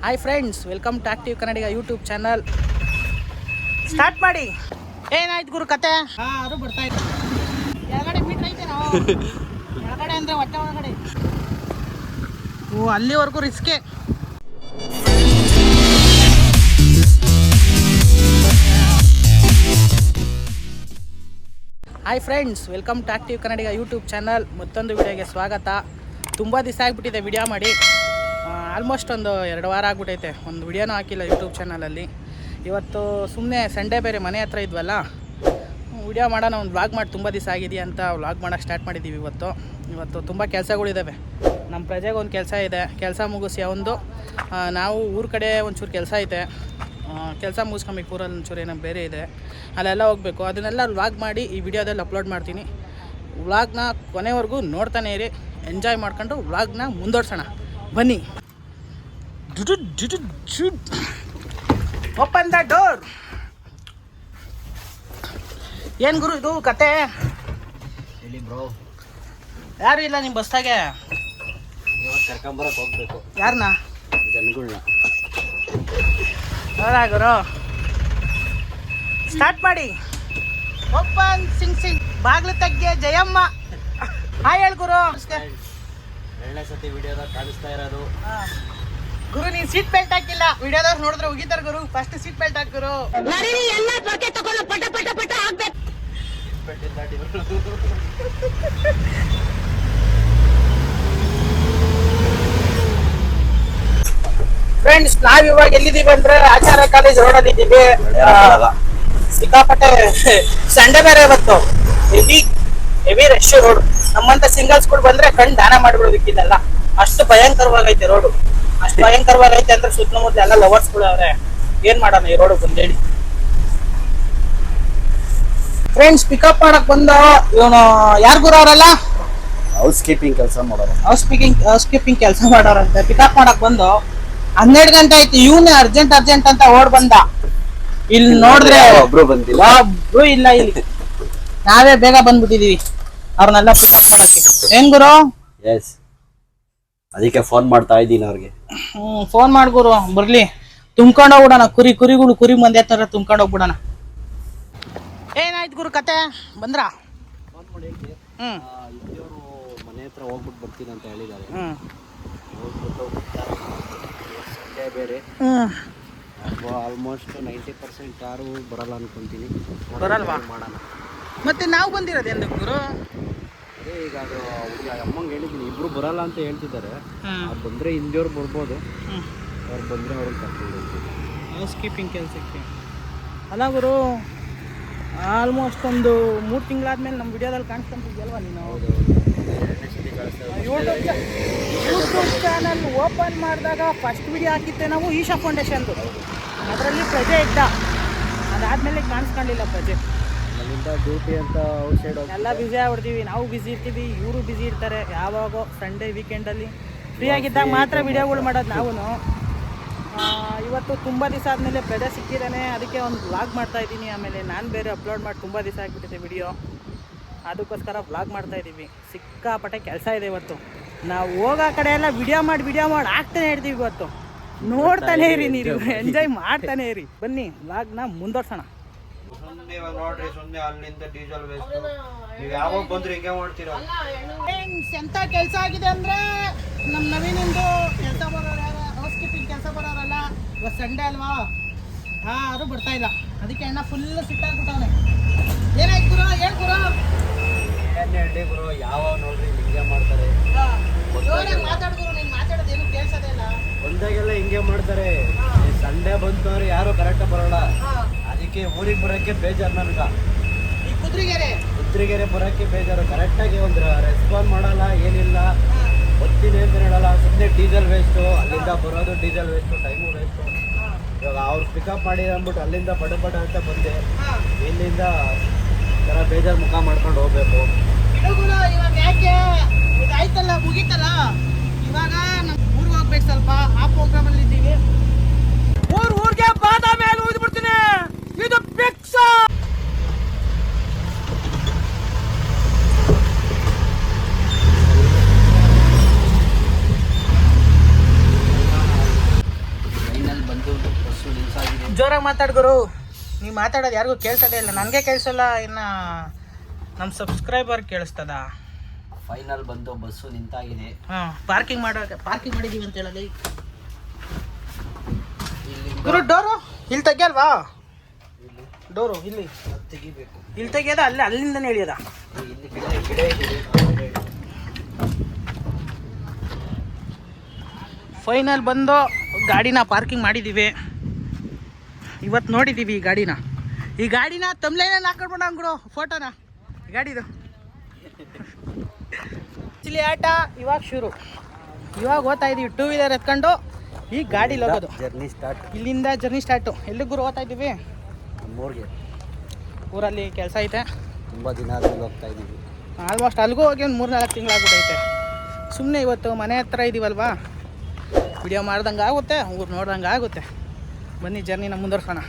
Hi friends, welcome to active Kannadiga YouTube channel. Start ಮಾಡಿ. ಏನಾಯ್ತು ಗುರು ಕತೆ? ಅದು ಬರ್ತಾ ಇತ್ತು. ಕೆಳಗಡೆ ಮೀಟರ್ ಐತೆ ನಾವು ಕೆಳಗಡೆ ಅಂದರೆ ಹೊಟ್ಟೆ ಒಳಗಡೆ. ಓ, ಅಲ್ಲಿವರೆಗೂ ರಿಸ್ಕೆ. Hi friends, welcome to active Kannadiga YouTube channel. ಮತ್ತೊಂದು ವಿಡಿಯೋಗೆ ಸ್ವಾಗತ. ತುಂಬ ದಿವಸ ಆಗಿಬಿಟ್ಟಿದೆ ವಿಡಿಯೋ ಮಾಡಿ. ಆಲ್ಮೋಸ್ಟ್ ಒಂದು 2 ವಾರ ಆಗಿಬಿಟ್ಟೈತೆ, ಒಂದು ವಿಡಿಯೋನೂ ಹಾಕಿಲ್ಲ ಯೂಟ್ಯೂಬ್ ಚಾನಲಲ್ಲಿ. ಇವತ್ತು ಸುಮ್ಮನೆ ಸಂಡೇ ಬೇರೆ ಮನೆ ಹತ್ರ ಇದ್ವಲ್ಲ, ವಿಡಿಯೋ ಮಾಡೋಣ, ಒಂದು ವ್ಲಾಗ್ ಮಾಡಿ ತುಂಬ ದಿವಸ ಆಗಿದೆಯಾ ಅಂತ ವ್ಲಾಗ್ ಮಾಡೋಕ್ಕೆ ಸ್ಟಾರ್ಟ್ ಮಾಡಿದ್ದೀವಿ. ಇವತ್ತು ತುಂಬ ಕೆಲಸಗಳಿದ್ದಾವೆ. ನಮ್ಮ ಪ್ರಜೆಗೆ ಒಂದು ಕೆಲಸ ಇದೆ, ಕೆಲಸ ಮುಗಿಸಿ ಒಂದು ನಾವು ಊರ ಕಡೆ ಒಂಚೂರು ಕೆಲಸ ಐತೆ, ಕೆಲಸ ಮುಗಿಸ್ಕೊಂಬೇಕು. ಊರಲ್ಲಿ ಒಂಚೂರು ಏನೋ ಬೇರೆ ಇದೆ, ಅಲ್ಲೆಲ್ಲ ಹೋಗಬೇಕು. ಅದನ್ನೆಲ್ಲ ವ್ಲಾಗ್ ಮಾಡಿ ಈ ವಿಡಿಯೋದಲ್ಲಿ ಅಪ್ಲೋಡ್ ಮಾಡ್ತೀನಿ. ವ್ಲಾಗ್ನ ಕೊನೆವರೆಗೂ ನೋಡ್ತಾನೆ ಇರಿ, ಎಂಜಾಯ್ ಮಾಡ್ಕೊಂಡು ವ್ಲಾಗ್ನ ಮುಂದುವರ್ಸೋಣ ಬನ್ನಿ. Open the door. ಏನು ಗುರು ಇದು ಕತೆ? ಹೇಳಿ ಬ್ರೋ. ಯಾರು ಇಲ್ಲ ನಿಮ್ಮ ಬಸ್ಸಾಗೆ? ಇವತ್ತು ಕರ್ಕೊಂಬರಕ್ಕೆ ಹೋಗ್ಬೇಕು. ಯಾರನ್ನ? ಜನಗಳನ್ನ. ಹೌದಾ ಗುರು? ಸ್ಟಾರ್ಟ್ ಮಾಡಿ. ಓಪನ್ ಸಿಂಗ್ ಬಾಗ್ಲು ತಗ್ಗೆ ಜಯಮ್ಮ. ಹಾಯ್ ಹೇಳಿ ಗುರು. ಎರಡನೇ ಸತಿ ವಿಡಿಯೋದಾಗ ಕಾಣಿಸ್ತಾ ಇರೋದು. ಗುರು, ನೀನ್ ಸೀಟ್ ಬೆಲ್ಟ್ ಹಾಕಿಲ್ಲ. ವಿಡಿಯೋದವ್ರು ನೋಡಿದ್ರೆ ಹೋಗಿದ್ದಾರೆ ಗುರು. ಫಸ್ಟ್ ಸೀಟ್ ಬೆಲ್ಟ್ ಹಾಕಿರು. ಫ್ರೆಂಡ್ಸ್, ನಾವ್ ಇವಾಗ ಎಲ್ಲಿದ್ದೀವಿ ಅಂದ್ರೆ ಆಚಾರ್ಯ ಕಾಲೇಜ್ ರೋಡಲ್ಲಿ ಇದ್ದೀವಿ. ಸಿಕ್ಕಾಪಟ್ಟೆ ಸಂಡೆ ಬೇರೆ ಇವತ್ತು. Heavy rush road. ನಮ್ಮಂತ ಸಿಂಗಲ್ಸ್ ಕೂಡ ಬಂದ್ರೆ ಕಣ್ ದಾನ ಮಾಡ್ಬಿಡೋದಕ್ಕಿಲ್ಲ. ಅಷ್ಟು ಭಯಂಕರವಾಗೈತೆ ರೋಡು. ಅಷ್ಟು ಭಯಂಕರವಾಗೈತೆ ಅಂದ್ರೆ ಸುತ್ತಮುತ್ತ ಎಲ್ಲ ಲವರ್ಸ್ ಗಳು ಅವ್ರೆ. ಏನ್ ಮಾಡೋಣ ಈ ರೋಡ್ ಬಂದೇಳಿ. ಫ್ರೆಂಡ್ಸ್, ಪಿಕಪ್ ಮಾಡಕ್ ಬಂದ ಇವನು ಯಾರು ಗುರು ಅವರಲ್ಲ? ಹೌಸ್ ಕೀಪಿಂಗ್ ಕೆಲಸ ಮಾಡೋರು. ಹೌಸ್ ಕೀಪಿಂಗ್ ಕೆಲಸ ಮಾಡೋರಂತೆ. ಪಿಕಪ್ ಮಾಡಕ್ ಬಂದು 12 ಗಂಟೆ ಆಯ್ತು. ಇವನೇ ಅರ್ಜೆಂಟ್ ಅಂತ ಓಡ್ ಬಂದ. ಇಲ್ಲಿ ನೋಡಿದ್ರೆ ಒಬ್ರು ಬಂದಿಲ್ಲ, ಒಬ್ರು ಇಲ್ಲ. ಇಲ್ಲಿ ನಾವೇ ಬೇಗ ಬಂದ್ಬಿಟ್ಟಿದೀವಿ ಅವ್ರನ್ನೆಲ್ಲ ಪಿಕಪ್ ಮಾಡಕ್ಕೆ. ಏನ್ ಗುರು? ಎಸ್, ಅದಕ್ಕೆ ಫೋನ್ ಮಾಡ್ತಾ ಇದ್ದೀನಿ ಅವ್ರಿಗೆ. ಫೋನ್ ಮಾಡ್ಗುರು, ಬರ್ಲಿ. ತುಂಬ್ಕೊಂಡು ಹೋಗ್ಬಿಡೋಣ. ಕುರಿ ಮಂದಿ ಹತ್ರ ತುಂಬ್ಕೊಂಡು ಹೋಗ್ಬಿಡೋಣ. ಏನಾಯ್ತು ಗುರು ಕತೆ? ಬಂದ್ರ? ಇದ್ದವರು ಮನೆ ಹತ್ರ ಹೋಗ್ಬಿಟ್ಟು ಬರ್ತೀನಿ ಅಂತ ಹೇಳಿದ್ದಾರೆ. ಹೋಗ್ಬಿಟ್ಟು ಸಂಡೇ ಬೇರೆ. ಆಲ್ಮೋಸ್ಟ್ 90% ಯಾರು ಬರಲ್ಲ ಅನ್ಕೊಂತೀನಿ. ಬರಲ್ವಾ? ಮಾಡೋಣ. ಮತ್ತೆ ನಾವು ಬಂದಿರೋದು ಎಂದಕ್ಕೆ ಗುರು? ಅದೇ ಈಗ ಅದು ಅಮ್ಮಂಗೆ ಹೇಳಿದ್ದೀನಿ, ಇಬ್ರು ಬರಲ್ಲ ಅಂತ ಹೇಳ್ತಿದ್ದಾರೆ. ಅವ್ರು ಬಂದರೆ ಹಿಂದಿಯವ್ರು ಬರ್ಬೋದು. ಅವ್ರು ಬಂದರೆ ಅವ್ರನ್ನ ಕರ್ಕೊಂಡು ಹೋಗ್ತೀವಿ ಹೌಸ್ ಕೀಪಿಂಗ್ ಕೆಲಸಕ್ಕೆ. ಅಲ್ಲ ಗುರು, ಆಲ್ಮೋಸ್ಟ್ ಒಂದು 3 ತಿಂಗಳಾದ್ಮೇಲೆ ನಮ್ಮ ವಿಡಿಯೋದಲ್ಲಿ ಕಾಣಿಸ್ಕೊಂತಿದ್ಯಲ್ವಾ ನೀನು? ಯೂಟ್ಯೂಬ್ ಚಾನಲ್ ಓಪನ್ ಮಾಡಿದಾಗ ಫಸ್ಟ್ ವಿಡಿಯೋ ಹಾಕಿದ್ದೆ ನಾವು ಈಶಾ ಫೌಂಡೇಶನ್ದು. ಅದರಲ್ಲಿ ಪ್ರಜೆ ಇದ್ದ. ಅದಾದಮೇಲೆ ಕಾಣಿಸ್ಕೊಂಡಿಲ್ಲ ಪ್ರಜೆ. ಅಲ್ಲಿಂದ ಡ್ಯೂಟಿ ಅಂತ ಔಟ್ ಸೈಡ್ ಎಲ್ಲ ಬ್ಯುಸಿ ಆಗ್ಬಿಡ್ತೀವಿ. ನಾವು ಬ್ಯುಸಿ ಇರ್ತೀವಿ, ಇವರು ಬ್ಯುಸಿ ಇರ್ತಾರೆ. ಯಾವಾಗೋ ಸಂಡೇ ವೀಕೆಂಡಲ್ಲಿ ಫ್ರೀ ಆಗಿದ್ದಾಗ ಮಾತ್ರ ವಿಡಿಯೋಗಳು ಮಾಡೋದು ನಾವು. ಇವತ್ತು ತುಂಬ ದಿವಸ ಆದಮೇಲೆ ಪ್ರಜೆ ಸಿಕ್ಕಿದ್ದಾನೆ, ಅದಕ್ಕೆ ಒಂದು ವ್ಲಾಗ್ ಮಾಡ್ತಾ ಇದ್ದೀನಿ. ಆಮೇಲೆ ನಾನು ಬೇರೆ ಅಪ್ಲೋಡ್ ಮಾಡಿ ತುಂಬ ದಿವಸ ಆಗಿಬಿಟ್ಟಿದೆ ವಿಡಿಯೋ, ಅದಕ್ಕೋಸ್ಕರ ವ್ಲಾಗ್ ಮಾಡ್ತಾ ಇದ್ದೀವಿ. ಸಿಕ್ಕಾಪಟ್ಟೆ ಕೆಲಸ ಇದೆ ಇವತ್ತು. ನಾವು ಹೋಗೋ ಕಡೆ ಎಲ್ಲ ವಿಡಿಯೋ ಮಾಡಿ ಆಗ್ತಾನೆ ಇರ್ತೀವಿ. ಇವತ್ತು ನೋಡ್ತಾನೆ ಇರಿ, ನೀವು ಎಂಜಾಯ್ ಮಾಡ್ತಾನೆ ಇರಿ. ಬನ್ನಿ ವ್ಲಾಗ್ನ ಮುಂದುವರ್ಸೋಣ. ನೋಡ್ರಿ, ಸುಮ್ಮನೆ ಅಲ್ಲಿಂದ ಡೀಸೆಲ್ ವೇಸ್ಟ್. ನೀವು ಯಾವಾಗ ಬಂದ್ರೆ ಹಿಂಗೆ ಮಾಡ್ತೀರಾ? ಎಂತ ಕೆಲಸ ಆಗಿದೆ ಅಂದ್ರೆ ನಮ್ಮ ನವೀನಿಂದು ಕೆಲಸ ಬರೋರು ಯಾರು ಹೌಸ್ ಕೀಪಿಂಗ್ ಕೆಲಸ ಬರೋರಲ್ಲ. ಇವತ್ತು ಸಂಡೇ ಅಲ್ವಾ, ಯಾರು ಬರ್ತಾ ಇಲ್ಲ. ಅದಕ್ಕೆ ಅಣ್ಣ ಫುಲ್ ಸಿಟ್ಟಾಗ್ಬಿಟ್ಟವನೆ. ಏನಾಯ್ತು ಗುರು? ಏನು ಗುರು? ಏನು ಹೇಳಿ ಗುರು, ಯಾವಾಗ ನೋಡ್ರಿ ಹಿಂಗೆ ಮಾಡ್ತಾರೆ. ಮಾತಾಡ್ಗುರು, ನೀನು ಮಾತಾಡೋದು ಏನು ಕೇಳಿಸೋದೇ ಇಲ್ಲ. ಬಂದಾಗೆಲ್ಲ ಹಿಂಗೆ ಮಾಡ್ತಾರೆ. ಸಂಡೇ ಬಂತವ್ರು ಯಾರು ಕರೆಕ್ಟಾಗಿ ಬರೋಲ್ಲ. ಅದಕ್ಕೆ ಊರಿಗೆ ಬರೋಕ್ಕೆ ಬೇಜಾರು ನನಗೆ. ಈ ಕುದ್ರಿಗೆರೆ ಬರೋಕ್ಕೆ ಬೇಜಾರು. ಕರೆಕ್ಟಾಗಿ ಒಂದು ರೆಸ್ಪಾನ್ಸ್ ಮಾಡಲ್ಲ, ಏನಿಲ್ಲ. ಬರ್ತೀನಿ ಅಂತ ಹೇಳಲ್ಲ. ಸುಮ್ಮನೆ ಡೀಸೆಲ್ ವೇಸ್ಟು. ಅಲ್ಲಿಂದ ಬರೋದು ಡೀಸೆಲ್ ವೇಸ್ಟು, ಟೈಮು ವೇಸ್ಟು. ಇವಾಗ ಅವ್ರು ಪಿಕಪ್ ಮಾಡಿ ಅಂದ್ಬಿಟ್ಟು ಅಲ್ಲಿಂದ ಬಡ ಅಂತ ಬಂದೆ. ಇಲ್ಲಿಂದ ಥರ ಬೇಜಾರು ಮುಖ ಮಾಡ್ಕೊಂಡು ಹೋಗ್ಬೇಕು. ಇವಾಗ ಯಾಕೆ ಇದಾಯ್ತಲ್ಲ, ಮುಗೀತಲ್ಲ. ಇವಾಗ ನಮ್ಮ ಊರಿಗೆ ಹೋಗ್ಬೇಕು ಸ್ವಲ್ಪ. ಆ ಪ್ರೋಗ್ರಾಮಲ್ಲಿ ಇದ್ದೀವಿ. ಊರಿಗೆ ಬಾದ ಮೇಲೆ ಹೋಗ್ಬಿಡ್ತೀನಿ. ಇದು ಫಿಕ್ಸ್. ಜೋರಾಗಿ ಮಾತಾಡ್ಗುರು. ನೀವು ಮಾತಾಡೋದು ಯಾರಿಗೂ ಕೇಳಿಸೋದೇ ಇಲ್ಲ. ನನಗೆ ಕೇಳಿಸಲ್ಲ, ಇನ್ನು ನಮ್ಮ ಸಬ್ಸ್ಕ್ರೈಬರ್ ಕೇಳಿಸ್ತದ. ಫೈನಲ್ ಬಂದು ಬಸ್ಸು ನಿಂತಾಗಿದೆ. ಹಾಂ, ಪಾರ್ಕಿಂಗ್ ಮಾಡಿದ್ದೀವಿ ಅಂತ ಹೇಳೋದು. ಗುರು ಡೋರು ಇಲ್ಲಿ ತೆಗಿಯಲ್ವಾ? ಡೋರು ಇಲ್ಲಿ ತೆಗಿಬೇಕು. ಇಲ್ಲಿ ತೆಗಿಯೋದ? ಅಲ್ಲಿಂದನೇ ಇಳಿಯೋದ? ಇಲ್ಲಿ ಗಿಡ ಇದೆ. ಫೈನಲ್ ಬಂದು ಗಾಡಿನ ಪಾರ್ಕಿಂಗ್ ಮಾಡಿದ್ದೀವಿ. ಇವತ್ತು ನೋಡಿದ್ದೀವಿ ಈ ಗಾಡಿನ ತಮ್ಲೈನಲ್ಲಿ ಹಾಕೊಂಡ್ಬಿಡ ಅಂಗ್ಬಿಡು ಫೋಟೋನ ಗಾಡಿದು. ಇಲ್ಲಿ ಆಟ ಇವಾಗ ಶುರು. ಇವಾಗ ಓದ್ತಾ ಇದ್ದೀವಿ, 2 ವೀಲರ್ ಎತ್ಕೊಂಡು ಈ ಗಾಡಿಲಿ ಹೋಗೋದು. Journey start. ಇಲ್ಲಿಂದ ಜರ್ನಿ ಸ್ಟಾರ್ಟು. ಎಲ್ಲಿಗೆ ಗುರು ಓದ್ತಾ ಇದ್ದೀವಿ? ನಮ್ಮೂರಿಗೆ. ಊರಲ್ಲಿ ಕೆಲಸ ಐತೆ, ತುಂಬ ದಿನ ಆದ್ಮೇಲೆ ಹೋಗ್ತಾ ಇದ್ದೀವಿ. ಆಲ್ಮೋಸ್ಟ್ ಅಲ್ಲಿಗೂ ಹೋಗಿ ಒಂದು 3-4 ತಿಂಗಳಾಗ್ಬಿಟ್ಟೈತೆ. ಸುಮ್ಮನೆ ಇವತ್ತು ಮನೆ ಹತ್ರ ಇದ್ದೀವಲ್ವಾ, ವಿಡಿಯೋ ಮಾಡ್ದಂಗೆ ಆಗುತ್ತೆ, ಊರು ನೋಡ್ದಂಗೆ ಆಗುತ್ತೆ. ಬನ್ನಿ ಜರ್ನಿನ ಮುಂದುವರ್ಸೋಣ.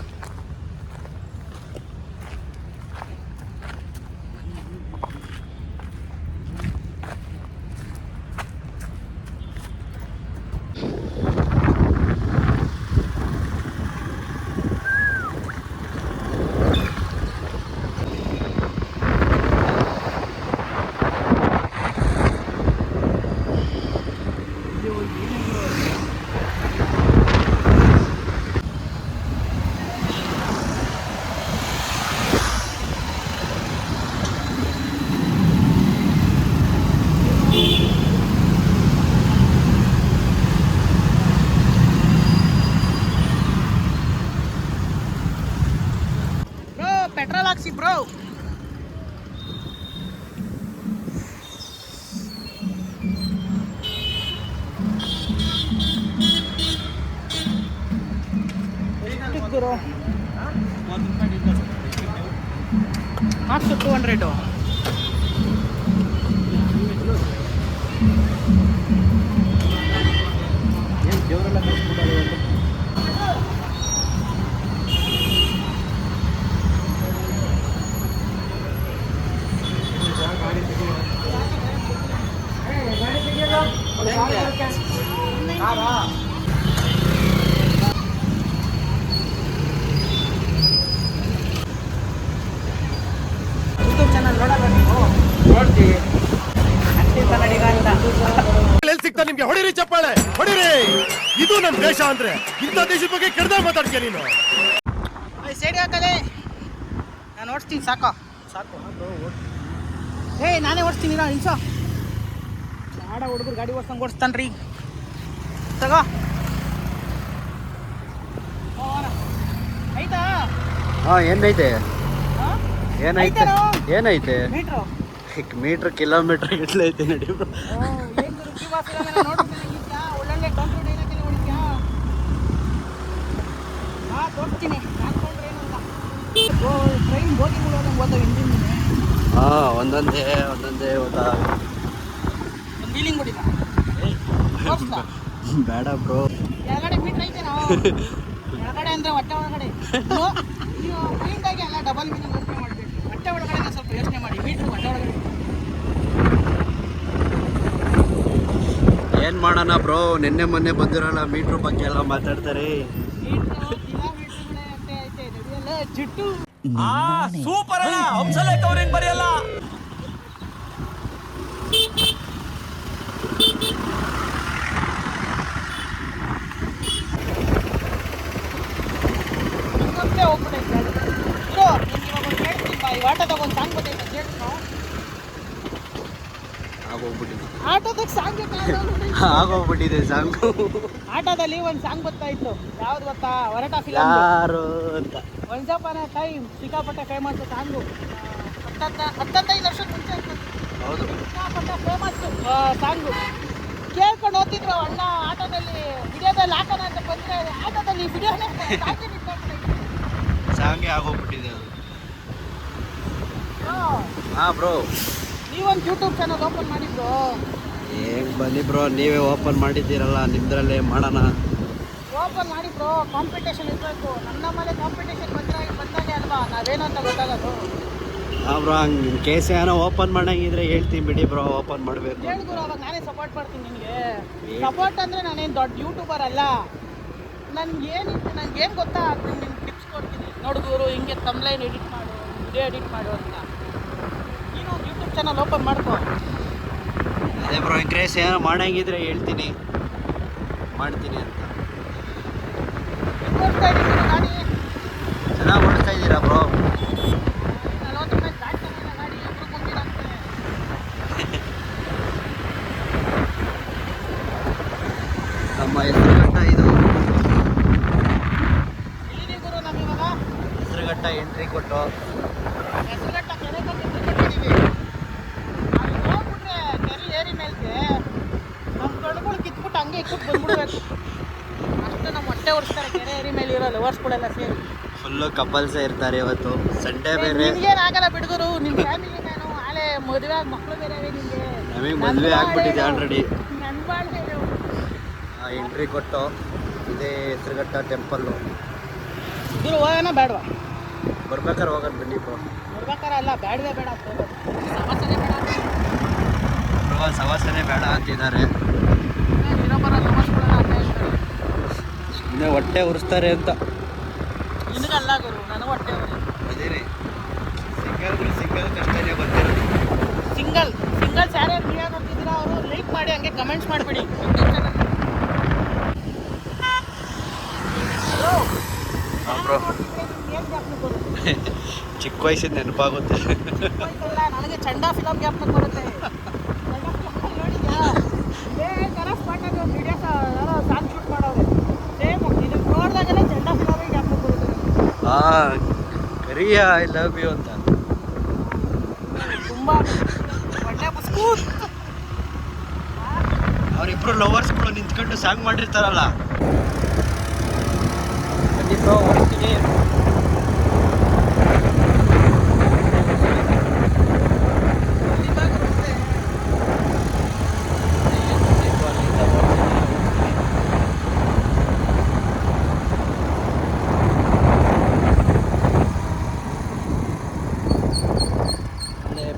ಪೆಟ್ರೋಲ್ ಹಾಕ್ಸಿ ಬ್ರೋ. ಗುರು ಹಾಕ್ಸು 200. ಏನು ದೇವರೆಲ್ಲ ಕಳಿಸ್ಬಿಟ್ಟಾರೆ. ಯೂಟ್ಯೂಬ್ ಚಾನಲ್ ನೋಡಲ್ಲ ನೀವು? ನೋಡ್ತೀವಿ. ಆಕ್ಟಿವ್ ಕನ್ನಡಿಗ ಅಂತ. ಎಲ್ಲಿ ಸಿಗ್ತಾ ನಿಮ್ಗೆ? ಹೊಡಿರಿ ಚಪ್ಪಾಳೆ, ಹೊಡಿರಿ. ಇದು ನಮ್ಮ ದೇಶ ಅಂದ್ರೆ. ಇಂಥ ದೇಶದ ಬಗ್ಗೆ ಕೆಡ್ದಾಗ ಮಾತಾಡ್ತೀಯ ನೀನು. ಸೈಡ್ ಹಾಕಲೇ, ನಾನು ಓಡಿಸ್ತೀನಿ. ಸಾಕು ನಾನೇ ಓಡಿಸ್ತೀನಿ. ಇನ್ಸೋ ಆಡ ಹುಡುಗರು ಗಾಡಿ ಓಡಿಸ್ದಂಗೆ ಓಡಿಸ್ತಾನ್ರಿ. ತಗೋ ಆಯ್ತಾ? ಹಾಂ, ಏನೈತೆ? ಹಾಂ, ಏನೈತೆ? ಏನೈತೆ? ಮೀಟ್ರು ಮೀಟ್ರ್ ಕಿಲೋಮೀಟ್ರ್ ಗಟ್ಟಲೆ ಐತೆ ನಡಿ. ಒಳ್ಳೊಳ್ಳೆ ಕೌಂಟ್ರ್ ಡೈಲಾಗೆಲ್ಲ ಹೊಡಿತ್ಯಾ? ಹಾಂ, ತೋರಿಸ್ತೀನಿ. ಟ್ರೈನ್ ಬೋಗಿಗಳು ಹೋದಂಗೆ ಓದೋ ಹಿಂದಿನ ಹಾಂ, ಒಂದೊಂದೇ ಓದಾ. ಒಂದು ವೀಲಿಂಗ್ ಹೊಡಿಲ್ಲ. ತೋರಿಸ್ಲಾ? ಬೇಡ ಬ್ರೋ. ಕೆಳಗಡೆ ಮೀಟ್ರ್ ಐತೆ ನಾವು. ಕೆಳಗಡೆ ಅಂದರೆ ಹೊಟ್ಟೆ ಒಳಗಡೆ. ನೀವು ಕ್ಲೀನಾಗಿ ಎಲ್ಲ ಡಬಲ್ ಮೀನಿಂಗ್ ಯೋಚನೆ ಮಾಡಬೇಕು. ಹೊಟ್ಟೆ ಒಳಗಡೆ ಸ್ವಲ್ಪ ಯೋಚನೆ ಮಾಡಿ. ಮೀಟ್ರ್ ಹೊಟ್ಟೆ ಒಳಗಡೆ. ಏನು ಮಾಡೋಣ ಬ್ರೋ, ನಿನ್ನೆ ಮೊನ್ನೆ ಬಂದಿರಲ್ಲ ಮೀಟ್ರ್ ಬಗ್ಗೆ ಎಲ್ಲ ಮಾತಾಡ್ತಾರೆ. ಮೀಟ್ರು ಕಿಲೋಮೀಟ್ರ್ಗಳೇ ಅಂತ ಐತೆ. ನಡೆಯಲ್ಲ ಜಿಟ್ಟು. ಸೂಪರ್ ಅಲ್ಲ, ಹಂಸಲೆ ಕವರಿಂಗ್ ಬರೆಯಲ್ಲ. ಹಂಗಂತೆ ಹೋಗ್ಬಿಟ್ಟೈತೆ ಗಾಡಿ. ಇರೋ, ನಿಮ್ಗೆ ಇವಾಗ ಒಂದು ಹೇಳ್ತೀನಿ ಬಾ. ಈ ಆಟೋದಾಗ ಒಂದು ಸಾಂಗ್ ಗೊತ್ತೈತೆ ಕೇಳ್ತೀನೋ? ಆಗೋಗ್ಬಿಟ್ಟಿದೆ. ಆಟೋದಾಗ ಸಾಂಗ್ ಆಗೋಗ್ಬಿಟ್ಟಿದೆ ಸಾಂಗು. ಆಟೋದಲ್ಲಿ ಒಂದು ಸಾಂಗ್ ಬರ್ತಾ ಇತ್ತು. ಯಾವ್ದು ಗೊತ್ತಾ? ಹೊರಟ ಫಿಲಮ್ ಯಾರು ಅಂತ. ಒನ್ಸ್ ಅಪಾನ್ ಎ ಟೈಮ್ ಸಿಕ್ಕಾಪಟ್ಟೆ ಫೇಮಸ್ ಸಾಂಗು. 15 ವರ್ಷದ ಮುಂಚೆ ಇತ್ತು. ಹೌದು, ಸಿಕ್ಕಾಪಟ್ಟೆ ಫೇಮಸ್ ಸಾಂಗು. ಕೇಳ್ಕೊಂಡು ಹೋಗ್ತಿದ್ರು ಅಣ್ಣ ಆಟೋದಲ್ಲಿ. ವಿಡಿಯೋದಲ್ಲಿ ಹಾಕೋಣ ಅಂತ ಬಂದರೆ ಆಟೋದಲ್ಲಿ ವಿಡಿಯೋನೇ ಸಾಂಗೇ ಆಗೋಗ್ಬಿಟ್ಟಿದೆ ಅದು. ಹಾಂ ಬ್ರೋ, ನೀವೊಂದು ಯೂಟ್ಯೂಬ್ ಚಾನಲ್ ಓಪನ್ ಮಾಡಿದ್ರು. ಹೇಗೆ ಬನ್ನಿ ಬ್ರೋ, ನೀವೇ ಓಪನ್ ಮಾಡಿದ್ದೀರಲ್ಲ, ನಿಮ್ದ್ರಲ್ಲೇ ಮಾಡೋಣ. ಓಪನ್ ಮಾಡಿ ಬ್ರೋ. ಕಾಂಪಿಟೇಷನ್ ಇರಬೇಕು. ನಮ್ಮಲ್ಲೇ ಕಾಂಪಿಟೇಷನ್ ಬಂದಾಗೆ ಅಲ್ವಾ ನಾವೇನು ಅಂತ ಗೊತ್ತಾಗೋದು. ಹಾಂ ಬ್ರೋ, ಹಂಗೆ ನಿಮ್ಮ ಕೇಸ್ ಏನೋ ಓಪನ್ ಮಾಡಂಗಿದ್ರೆ ಹೇಳ್ತೀನಿ ಬಿಡಿ ಬ್ರೋ, ಓಪನ್ ಮಾಡಬೇಕು. ಹೇಳಿದ್ರು ಅವಾಗ ನಾನೇ ಸಪೋರ್ಟ್ ಮಾಡ್ತೀನಿ ನಿನಗೆ. ಸಪೋರ್ಟ್ ಅಂದರೆ ನಾನೇನು ದೊಡ್ಡ ಯೂಟ್ಯೂಬರ್ ಅಲ್ಲ. ನನಗೇನು ಗೊತ್ತಾ, ನಿಮ್ಗೆ ನೋಡು ಗುರು ಹಿಂಗೆ ತಮ್ಲೈನ್ ಎಡಿಟ್ ಮಾಡು, ವಿಡಿಯೋ ಎಡಿಟ್ ಮಾಡು ಅಂತ. ನೀನು ಯೂಟ್ಯೂಬ್ ಚಾನಲ್ ಓಪನ್ ಮಾಡ್ಕೋ. ಅದೇ ಬ್ರೋ ಇಂಕ್ರೇಸ್ ಏನೋ ಮಾಡಂಗಿದ್ರೆ ಹೇಳ್ತೀನಿ, ಮಾಡ್ತೀನಿ ಅಂತ. ಗಾಡಿ ಚೆನ್ನಾಗಿ ಓಡಿಸ್ತಾ ಇದ್ದೀರಾ ಬ್ರೋ. 40 ರೂಪಾಯಿ ದಾಟ್ತಾನಿಲ್ಲ ಗಾಡಿ, ಇಬ್ರು ಕುಂತಿರಂತೆ. ನಮ್ಮ ಹೆಸರುಘಟ್ಟ ಇದು. ಇಲ್ಲಿದ್ದೀವಿ ಗುರು ನಾವಿವಾಗ. ಹೆಸರುಘಟ್ಟ ಎಂಟ್ರಿ ಕೊಟ್ಟು ಹೆಸರುಘಟ್ಟ ಕೆರೆ ಕಟ್ಟಿದ್ದೀವಿ. ಅಲ್ಲಿ ಹೋಗ್ಬಿಟ್ರೆ ಕೆರೆ ಏರಿ ಮೇಲ್ಗೆ ನಮ್ಮ ಕಣ್ಗಳು ಕಿತ್ಬಿಟ್ಟು ಹಂಗೆ ಇಕ್ಬಿಟ್ಟು ಬಂದ್ಬಿಡ್ಬೇಕು. ಅಷ್ಟು ನಮ್ಮ ಹೊಟ್ಟೆ ಉರಿಸ್ತಾರೆ ಕೆರೆ ಏರಿ ಮೇಲೆ ಇರೋ ಲವರ್ಸ್ಗಳೆಲ್ಲ ಸೇರಿ. ಫುಲ್ಲು ಕಪಲ್ಸೇ ಇರ್ತಾರೆ ಇವತ್ತು, ಸಂಡೇ ಬೇರೆ. ನಿನ್ಗೇನಾಗಲ್ಲ ಬಿಡುಗರು, ನಿನ್ನ ಫ್ಯಾಮಿಲಿ ನಾನು ಆಳೆ ಮದುವೆ ಆಗಿ ಮಕ್ಕಳು ಬೇರೆ ನಿಮಗೆ. ನಮಗೆ ಮದುವೆ ಆಗ್ಬಿಟ್ಟಿದೆ ಆಲ್ರೆಡಿ. ನನ್ನ ಬಾಳ್ವೆ ಎಂಟ್ರಿ ಕೊಟ್ಟು ಇದೇ ಹೆಸರುಘಟ್ಟ ಟೆಂಪಲ್ಲು. ಗುರು ಹೋಗೋಣ ಬೇಡವಾ? ಬರ್ಬೇಕಾದ್ರೆ ಹೋಗೋಣ ಬನ್ನಿ ಬ್ರೋ. ಬರ್ಬೇಕಾರೆ ಅಲ್ಲ, ಬೇಡವೇ ಬೇಡ ಅಂತ ಹೋಗೋದು. ಸಮಾಸನೆ ಬೇಡ ಬ್ರೋ ಸವಾಸನೆ ಬೇಡ ಅಂತಿದ್ದಾರೆ. ಇರೋಬರ ಸಮಾಸಗಳನ್ನ ಅಂತ ಹೇಳ್ತಾರೆ. ಸುಮ್ಮನೆ ಹೊಟ್ಟೆ ಉರಿಸ್ತಾರೆ ಅಂತ. ನಿನಗಲ್ಲ ಗುರು, ನನಗೆ ಹೊಟ್ಟೆ ಉರಿ. ಅದೇನೆ ಸಿಂಗಲ್ ಕಷ್ಟನೇ ಬಂದಿರೋದು. ಸಿಂಗಲ್ ಯಾರ್ಯಾರು ನೀವೇ ನೋಡ್ತಿದ್ದೀರಾ ಅವರು ಲೈಕ್ ಮಾಡಿ, ಹಂಗೆ ಕಮೆಂಟ್ಸ್ ಮಾಡಿಬಿಡಿ. ಬ್ರೋ ಚಿಕ್ಕ ವಯಸ್ಸಿನ ನೆನಪಾಗುತ್ತೆ. ನನಗೆ ಚಂಡಾ ಫಿಲಮ್ ಜ್ಞಾಪನ ಬರುತ್ತೆ. ನೋಡಿದ್ಯಾ ಸ್ಪಾಟಾಗಿ ಒಂದು ವಿಡಿಯೋ ಯಾರೋ ಸಾಂಗ್ ಶೂಟ್ ಮಾಡೋದು ಸೇಮ್ ಇದನ್ನು ನೋಡಿದಾಗೆಲ್ಲ ಚಂಡಾ ಫಿಲಮ್ ಜ್ಞಾಪನ ಬರುತ್ತೆ. ಕರಿಯ ಐ ಲವ್ ಯು ಅಂತ ತುಂಬ ಒಳ್ಳೆ ಬುಸ್ಕು. ಅವರಿಬ್ರು ಲವರ್ಸ್ಗಳು ನಿಂತ್ಕೊಂಡು ಸಾಂಗ್ ಮಾಡಿರ್ತಾರಲ್ಲ. ಬ್ರೋ ಹೊಡಿತೀನಿ.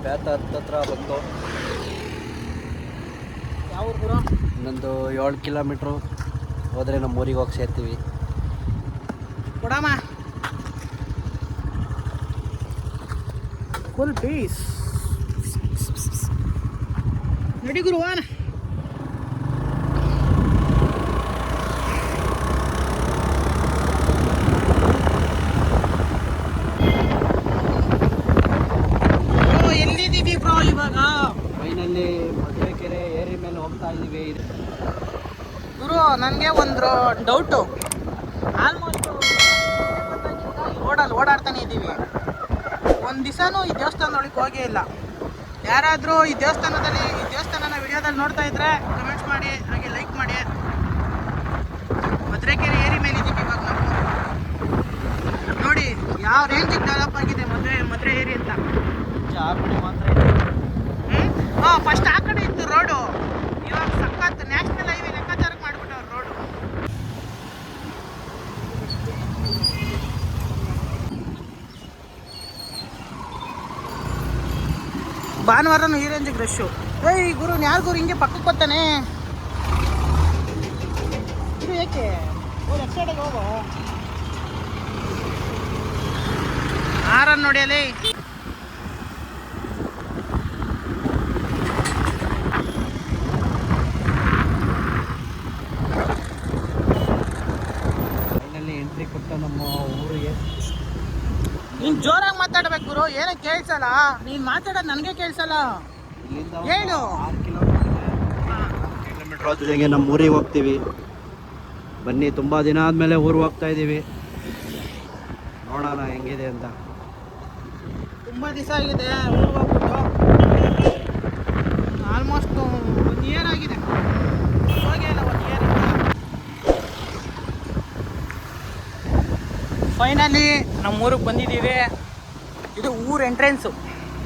ಬ್ಯಾತ ಹತ್ತತ್ರ ಬಂದು ಯಾವ ಊರು? ಇನ್ನೊಂದು 7 ಕಿಲೋಮೀಟ್ರು ಹೋದರೆ ನಮ್ಮ ಊರಿಗೆ ಹೋಗಿ ಸೇರ್ತೀವಿ. ಕೊಡಮ್ಮ ಫುಲ್ ಪೀಸ್. ನಡಿ ಗುರುವಾನ. ಎಲ್ಲಿದ್ದೀವಿ ಬ್ರೋ ಇವಾಗ? ಫೈನಲ್ಲಿ ಮದುವೆಕೆರೆ ಏರಿ ಮೇಲೆ ಹೋಗ್ತಾ ಇದ್ದೀವಿ. ಗುರು ನನಗೆ ಒಂದು ಡೌಟು. ಆಲ್ಮೋಸ್ಟ್ ರೋಡಲ್ಲಿ ಓಡಾಡ್ತಾನೆ ಇದ್ದೀವಿ, ಒಂದು ದಿವಸನೂ ಈ ದೇವಸ್ಥಾನದೊಳಗೆ ಹೋಗೇ ಇಲ್ಲ. ಯಾರಾದರೂ ಈ ದೇವಸ್ಥಾನನ ವಿಡಿಯೋದಲ್ಲಿ ನೋಡ್ತಾ ಇದ್ರೆ ಕಮೆಂಟ್ಸ್ ಮಾಡಿ, ಹಾಗೆ ಲೈಕ್ ಮಾಡಿ. ಮಧುರೆಕೆರೆ ಏರಿ ಮೇಲೆ ಇದ್ದೀವಿ ಇವಾಗ ನಾವು. ನೋಡಿ ಯಾವ ರೇಂಜಿಗೆ ಡೆವಲಪ್ ಆಗಿದೆ ಮಧುರೆ ಏರಿ ಅಂತ. ಫಸ್ಟ್ ಆ ಕಡೆ ಇತ್ತು ರೋಡು, ಇವಾಗ ಸಖತ್ ನ್ಯಾಷನಲ್ ಹೈವೇ ಲೆಕ್ಕಾಚಾರಕ್ಕೆ ಮಾಡಿಬಿಟ್ಟವ್ರು ರೋಡು. ಭಾನುವಾರನು ಈ ರೇಂಜಿಗೆ ರಶ್ಶು. ಏಯ್ ಗುರು, ಯಾರು ಗುರು ಹಿಂಗೆ ಪಕ್ಕಕ್ಕೆ ಬರ್ತಾನೆ? ಇದು ಏಕೆ ಲೆಫ್ಟ್ ಸೈಡಿಗೆ ಹೋಗೋ. ಆರನ್ನು ನೋಡಿ ಅಲ್ಲಿ. ಫೈನಲ್ಲಿ ಎಂಟ್ರಿ ಕೊಟ್ಟು ನಮ್ಮ ಊರಿಗೆ. ನೀನು ಜೋರಾಗಿ ಮಾತಾಡ್ಬೇಕು ಗುರು, ಏನೋ ಕೇಳಿಸಲ್ಲ. ನೀನು ಮಾತಾಡೋದು ನನಗೆ ಕೇಳಿಸಲ್ಲ. ಇಲ್ಲಿಂದ ಹೇಳು. 6 ಕಿಲೋಮೀಟ್ರ್ ಹೋಗ್ತಿದ್ದಂಗೆ ನಮ್ಮ ಊರಿಗೆ ಹೋಗ್ತೀವಿ. ಬನ್ನಿ, ತುಂಬ ದಿನ ಆದಮೇಲೆ ಊರಿಗೆ ಹೋಗ್ತಾ ಇದ್ದೀವಿ. ನೋಡೋಣ ಹೆಂಗಿದೆ ಅಂತ. ತುಂಬ ದಿವಸ ಆಗಿದೆ ಊರಿಗೆ ಹೋಗ್ಬಿಟ್ಟು. ಆಲ್ಮೋಸ್ಟ್ 1 ಇಯರ್ ಆಗಿದೆ. ಹೋಗೇ ಇಲ್ಲ 1 ಇಯರ್. ಫೈನಲಿ ನಮ್ಮ ಊರಿಗೆ ಬಂದಿದ್ದೀವಿ. ಇದು ಊರು ಎಂಟ್ರೆನ್ಸು.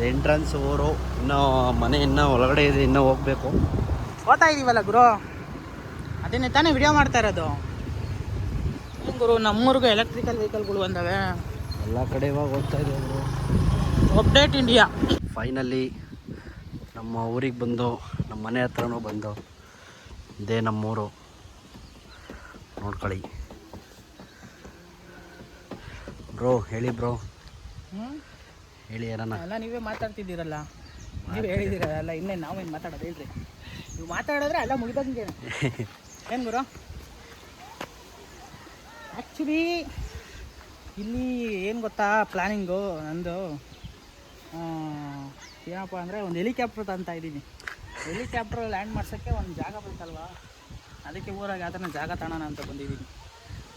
ಎಂಟ್ರೆನ್ಸ್ ಊರು. ಇನ್ನೂ ಮನೆ ಇನ್ನೂ ಒಳಗಡೆ ಇದೆ, ಇನ್ನೂ ಹೋಗ್ಬೇಕು. ಹೋಗ್ತಾ ಇದ್ದೀವಲ್ಲ ಗುರು, ಅದನ್ನೇ ತಾನೇ ವಿಡಿಯೋ ಮಾಡ್ತಾ ಇರೋದು. ಏನು ಗುರು, ನಮ್ಮೂರಿಗೂ ಎಲೆಕ್ಟ್ರಿಕಲ್ ವೆಹಿಕಲ್ಗಳು ಬಂದವೆ. ಎಲ್ಲ ಕಡೆ ಇವಾಗ ಹೋಗ್ತಾ ಇದ್ದೀವಿ. Update India. ಫೈನಲಿ ನಮ್ಮ ಊರಿಗೆ ಬಂದು, ನಮ್ಮ ಮನೆ ಹತ್ರನೂ ಬಂದು. ಇದೇ ನಮ್ಮೂರು, ನೋಡ್ಕೊಳ್ಳಿ. ಬ್ರೋ ಹೇಳಿ ಬ್ರೋ, ಹ್ಞೂ ಹೇಳಿ ಏನನ್ನ. ಎಲ್ಲ ನೀವೇ ಮಾತಾಡ್ತಿದ್ದೀರಲ್ಲ, ನೀವು ಹೇಳಿದ್ದೀರಲ್ಲ, ಇನ್ನೇನು ನಾವೇನು ಮಾತಾಡೋದು ಹೇಳ್ರಿ. ನೀವು ಮಾತಾಡಿದ್ರೆ ಎಲ್ಲ ಮುಗಿದಂಗೆ ಏನು ಗುರು. ಆ್ಯಕ್ಚುಲಿ ಇಲ್ಲಿ ಏನು ಗೊತ್ತಾ ಪ್ಲ್ಯಾನಿಂಗು ನಂದು, ಏನಪ್ಪ ಅಂದರೆ ಒಂದು ಹೆಲಿಕಾಪ್ಟರ್ ಅಂತ ಇದ್ದೀನಿ. ಹೆಲಿಕಾಪ್ಟರ್ ಲ್ಯಾಂಡ್ ಮಾಡ್ಸೋಕ್ಕೆ ಒಂದು ಜಾಗ ಬೇಕಲ್ವಾ, ಅದಕ್ಕೆ ಊರಾಗ ಅದನ್ನು ಜಾಗ ತಗೋಣ ಅಂತ ಬಂದಿದ್ದೀನಿ.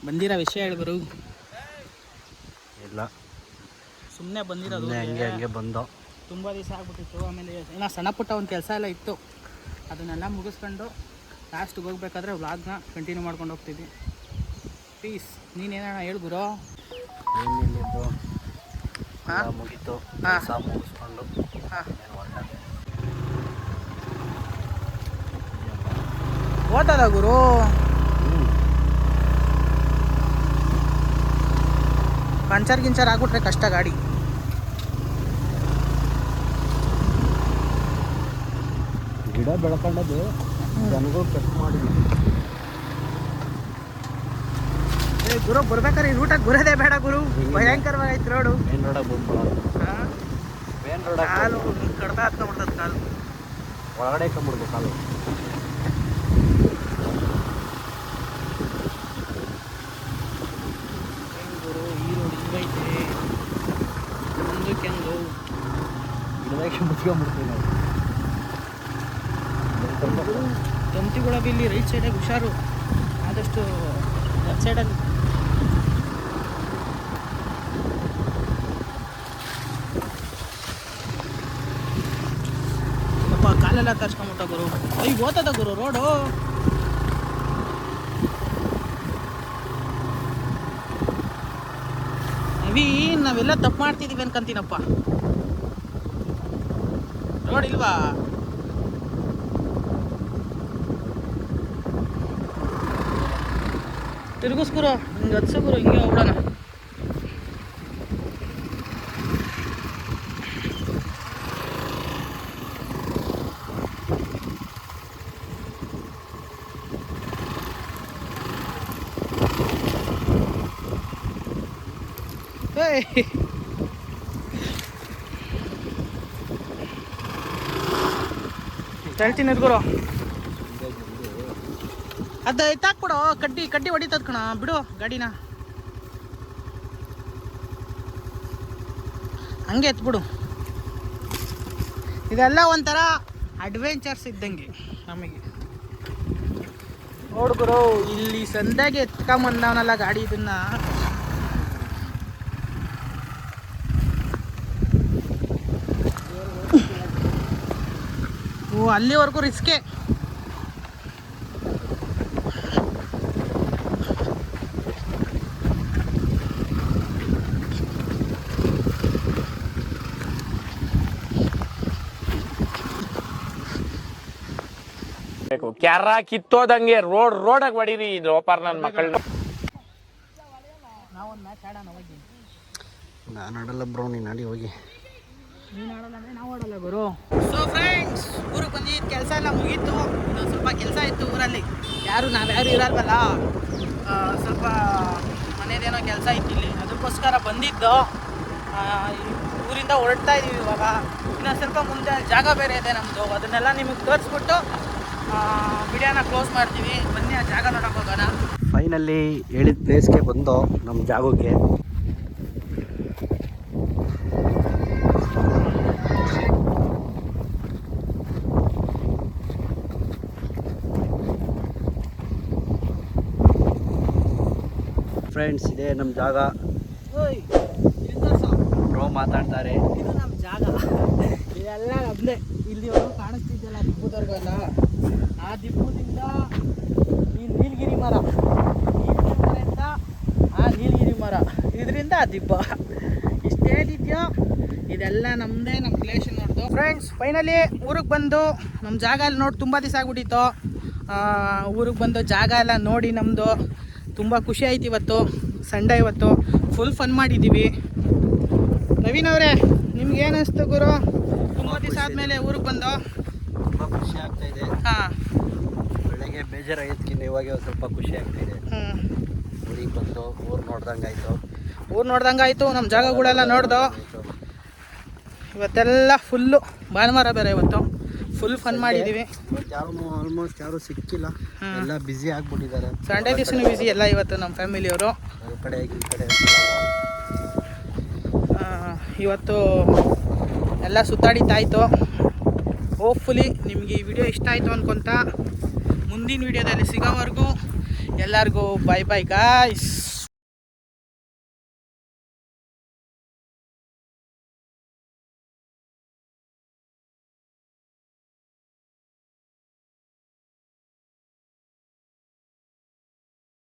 ಬಂದಿರೋ ವಿಷಯ ಹೇಳಿದ್ರು ಇಲ್ಲ, ಸುಮ್ಮನೆ ಬಂದಿರೋದು. ಹಂಗೆ ಬಂದು ತುಂಬ ದಿವಸ ಆಗ್ಬಿಟ್ಟಿತ್ತು. ಆಮೇಲೆ ಏನೋ ಸಣ್ಣ ಪುಟ್ಟ ಒಂದು ಕೆಲಸ ಎಲ್ಲ ಇತ್ತು, ಅದನ್ನೆಲ್ಲ ಮುಗಿಸ್ಕೊಂಡು ಲಾಸ್ಟಿಗೆ ಹೋಗ್ಬೇಕಾದ್ರೆ ವ್ಲಾಗ್ನ ಕಂಟಿನ್ಯೂ ಮಾಡ್ಕೊಂಡು ಹೋಗ್ತಿದ್ವಿ. ಪ್ಲೀಸ್ ನೀನೇನ ಹೇಳ್ಗುರು. ಏನಿಲ್ಲ ಹಾಂ ಮುಗೀತು, ಹಾಂ ಕೆಲಸ ಮುಗಿಸ್ಕೊಂಡು ಹಾಂ ಓದದ ಗುರು. ಪಂಚರ್ ಗಿಂಚರ್ ಆಗ್ಬಿಟ್ರೆ ಕಷ್ಟ ಗಾಡಿ. ಗಿಡ ಬೆಳ್ಕೊಂಡದು ಜನಗಳು ಕಟ್ ಮಾಡಿದ್ವಿ. ಗುರು ಬರ್ಬೇಕಾದ್ರೆ ಈ ರೂಟಾಗಿ ಬರೋದೇ ಬೇಡ ಗುರು, ಭಯಂಕರವಾಗೈತೆ ರೋಡು. ಮೇನ್ ರೋಡಾಗ ಬಂದ್ಬಿಡೋದು, ಮೇನ್ ರೋಡಾಗ ಕಾಲು ಕಡ್ದ ಹತ್ಕೊಂಡ್ಬಿಡ್ತದೆ ಕಾಲು. ಒಳಗಡೆ ಕಂಬಿಡ್ಬೇಕು ಕಾಲು. ಗುರು ಈ ರೋಡ್ ಹಿಂಗೈತೆ, ಮುಂದಕ್ಕೆಂದು ಗಿಡದಾಗ ಮುಚ್ಕೊಂಡ್ಬಿಡ್ತೀವಿ ನಾವು. ತಂತಿಗಳ ಇಲ್ಲಿ ರೈಟ್ ಸೈಡಾಗಿ ಹುಷಾರು, ಆದಷ್ಟು ಲೆಫ್ಟ್ ಸೈಡಲ್ಲಿ. ಅಪ್ಪ ಕಾಲೆಲ್ಲ ತರ್ಸ್ಕೊಂಬಿಟ್ಟ ಗುರು. ಈಗ ಓದ್ತದ ಗುರು ರೋಡು. ನಾವೆಲ್ಲ ತಪ್ಪು ಮಾಡ್ತಿದ್ದೀವಿ ಅನ್ಕಂತೀನಪ್ಪ. ರೋಡ್ ಇಲ್ವಾ? ತಿರುಗಿಸ್ಗುರು, ಹಿಂಗೆ ಹತ್ಸಗುರು, ಹಿಂಗೆ ಹೋಗ್ಬಿಡೋಣ. ಹೇಳ್ತೀನಿ ಗುರು, ಅದು ಎತ್ತಾಕ್ಬಿಡು, ಕಡ್ಡಿ ಹೊಡಿತದ ಕಣ, ಬಿಡು ಗಾಡಿನ ಹಂಗೆ ಎತ್ಬಿಡು. ಇದೆಲ್ಲ ಒಂಥರ ಅಡ್ವೆಂಚರ್ಸ್ ಇದ್ದಂಗೆ ನಮಗೆ. ನೋಡ್ಗುರು, ಇಲ್ಲಿ ಸಂದಾಗೆ ಎತ್ಕೊಂಬಂದವನಲ್ಲ ಗಾಡಿ, ಇದನ್ನ ಓ ಅಲ್ಲಿವರೆಗೂ ರಿಸ್ಕೆ. ಕ್ಯಾರ ಕಿತ್ತೋದಂಗೆ ರೋಡಾಗ ಹೊಡೀರಿ ಇದು ಓಪರ್ ನನ್ನ ಮಕ್ಕಳನ್ನ. ನಾವೊಂದು ಮ್ಯಾಚ್ ಆಡೋಣ ಹೋಗಿ. ನಾನು ಆಡಲ್ಲ ಬ್ರೋ, ನೀನು ಆಡಿ ಹೋಗಿ. ನೀನು ಆಡಲ್ಲ ಅಂದರೆ ನಾವು ಆಡಲ್ಲ ಗುರು. ಸೊ ಫ್ರೆಂಡ್ಸ್, ಊರಿಗೆ ಬಂದಿದ್ದು ಕೆಲಸ ಎಲ್ಲ ಮುಗೀತು. ಇನ್ನೊಂದು ಸ್ವಲ್ಪ ಕೆಲಸ ಇತ್ತು ಊರಲ್ಲಿ, ನಾವ್ಯಾರು ಇರಲ್ವಲ್ಲ, ಸ್ವಲ್ಪ ಮನೇದೇನೋ ಕೆಲಸ ಇತ್ತು ಇಲ್ಲಿ, ಅದಕ್ಕೋಸ್ಕರ ಬಂದಿದ್ದು. ಊರಿಂದ ಹೊರಡ್ತಾ ಇದ್ದೀವಿ ಇವಾಗ. ಇನ್ನೊಂದು ಸ್ವಲ್ಪ ಮುಂದೆ ಜಾಗ ಬೇರೆ ಇದೆ ನಮ್ಮದು, ಅದನ್ನೆಲ್ಲ ನಿಮಗೆ ತೋರಿಸ್ಬಿಟ್ಟು ವಿಡಿಯೋನ ಕ್ಲೋಸ್ ಮಾಡ್ತೀವಿ. ಬನ್ನಿ ಆ ಜಾಗ ನೋಡೋಕೆ ಹೋಗೋಣ. ಫೈನಲ್ಲಿ ಹೇಳಿದ ಪ್ಲೇಸ್ಗೆ ಬಂದು ನಮ್ಮ ಜಾಗಕ್ಕೆ. ಫ್ರೆಂಡ್ಸ್, ಇದೇ ನಮ್ಮ ಜಾಗ. ಓಯ್ ಇದು ಬ್ರೋ ಮಾತಾಡ್ತಾರೆ. ಇದು ನಮ್ಮ ಜಾಗ, ಇದೆಲ್ಲ ನಮ್ಮದೇ. ಇಲ್ಲಿವರೆಗೂ ಕಾಣಿಸ್ತಿದ್ದಲ್ಲ ದಿಬ್ಬದವರೆಗೆಲ್ಲ, ಆ ದಿಬ್ಬದಿಂದ ಈ ನೀಲಗಿರಿ ಮರದಿಂದ ಆ ನೀಲಗಿರಿ ಮರ, ಇದರಿಂದ ಆ ದಿಬ್ಬ ಇಷ್ಟೇನಿದೆಯೋ ಇದೆಲ್ಲ ನಮ್ಮದೇ. ನಮ್ಮ ಪ್ಲೇಸ್ ನೋಡ್ದು ಫ್ರೆಂಡ್ಸ್. ಫೈನಲಿ ಊರಿಗೆ ಬಂದು ನಮ್ಮ ಜಾಗ ಎಲ್ಲ ನೋಡಿ ತುಂಬ ದಿವಸ ಆಗ್ಬಿಟ್ಟಿತ್ತು. ಊರಿಗೆ ಬಂದು ಜಾಗ ಎಲ್ಲ ನೋಡಿ ನಮ್ಮದು ತುಂಬ ಖುಷಿ ಆಯ್ತು. ಇವತ್ತು ಸಂಡೇ, ಇವತ್ತು ಫುಲ್ ಫನ್ ಮಾಡಿದ್ದೀವಿ. ನವೀನ್ ಅವರೇ, ನಿಮ್ಗೆ ಏನು ಅನಿಸ್ತು ಗುರು? ತುಂಬ ದಿವಸ ಆದಮೇಲೆ ಊರಿಗೆ ಬಂದು ತುಂಬ ಖುಷಿ ಆಗ್ತಾ ಇದೆ. ಹಾಂ, ಬೆಳಗ್ಗೆ ಬೇಜಾರಾಗಿದ್ದಕ್ಕಿಂತ ಇವಾಗ ಸ್ವಲ್ಪ ಖುಷಿ ಆಗ್ತಾ ಇದೆ. ಊರಿಗೆ ಬಂದು ಊರು ನೋಡ್ದಂಗೆ ಆಯಿತು. ಊರು ನೋಡ್ದಂಗೆ ಆಯಿತು, ನಮ್ಮ ಜಾಗಗಳೆಲ್ಲ ನೋಡ್ದು. ಇವತ್ತೆಲ್ಲ ಫುಲ್ಲು ಭಾನುವಾರ ಬೇರೆ, ಇವತ್ತು ಫುಲ್ ಫನ್ ಮಾಡಿದ್ದೀವಿ. ಯಾರು ಆಲ್ಮೋಸ್ಟ್ ಯಾರು ಸಿಕ್ಕಿಲ್ಲ, ಎಲ್ಲ ಬ್ಯುಸಿ ಆಗ್ಬಿಟ್ಟಿದ್ದಾರೆ. ಸಂಡೇ ದಿವಸನೂ ಬ್ಯುಸಿ ಎಲ್ಲ ಇವತ್ತು ನಮ್ಮ ಫ್ಯಾಮಿಲಿಯವರು. ಈ ಕಡೆ ಈ ಕಡೆ ಇವತ್ತು ಎಲ್ಲ ಸುತ್ತಾಡಿದ್ದಾಯಿತು. ಹೋಪ್ಫುಲಿ ನಿಮಗೆ ಈ ವಿಡಿಯೋ ಇಷ್ಟ ಆಯಿತು ಅನ್ಕೊತ ಮುಂದಿನ ವಿಡಿಯೋದಲ್ಲಿ ಸಿಗೋವರೆಗೂ ಎಲ್ಲರಿಗೂ ಬೈ ಬೈ ಗಾಯ್ಸ್.